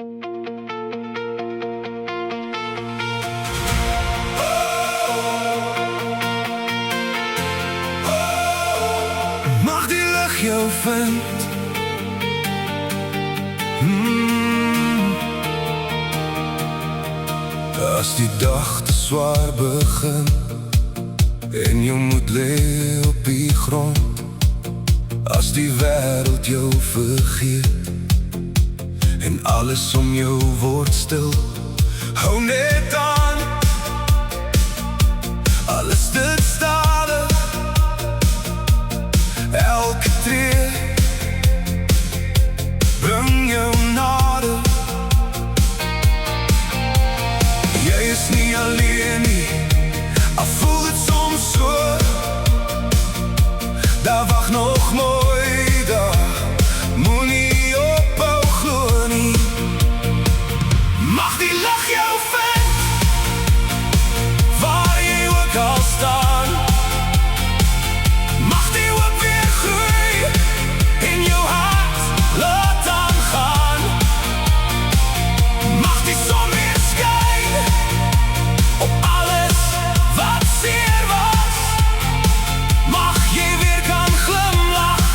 Mag die lucht jou vind. As die dag te zwaar begin en jy moet lê op die grond, as die wêreld jou vergeet en alles om jou word stil, hou net aan. Alles dit stadig, elke tree bring jou nader. Jy is nie alleen nie, al voel het soms so. Daar wag nog mooi dag, moenie ophou glo nie. Mag die lig jou vind, waar jy ook al staan. Mag die ook weer groei in jou hart, laat aangaan. Mag die son weer skyn op alles wat seer was. Mag jy weer kan glimlach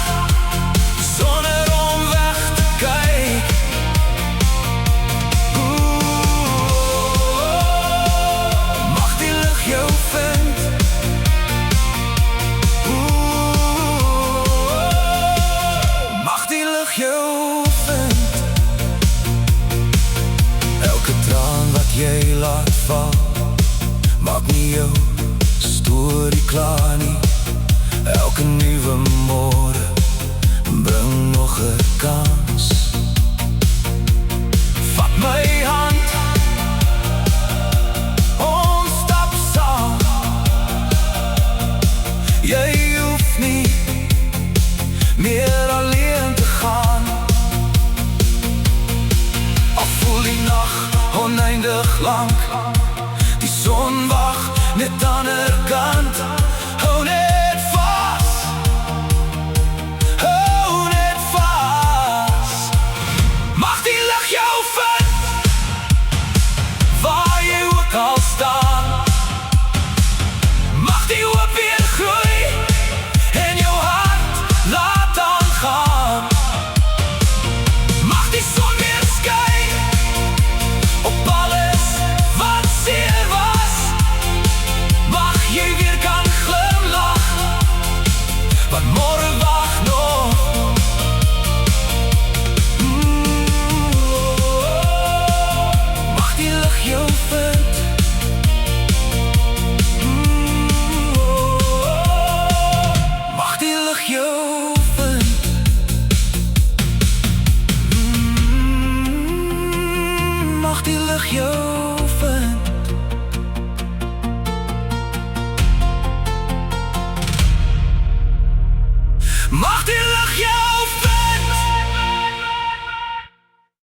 sonder om weg te kyk. Mag die lig jou vind. Mag die lig jou vind. Elke traan wat jy laat val, maak nie jou storie klaar nie. Elke nuwe môre bring nog 'n kans. Vat my hand, ons stap saam. Jy hoef nie meer alleen te gaan. Al voel die nag oneindig lank, die son wag net aan die ander kant. Hou net vas, hou net vas. Mag die lig jou vind, waar jy ook al staan. Mag die hoop weer groei in jou hart, laat aangaan. Mag die son weer skyn op alles wat seer was. Mag jy weer kan glimlach, want môre wag nog. Mag die lig jou vind. Mag die lig jou vind. Mag die lig jou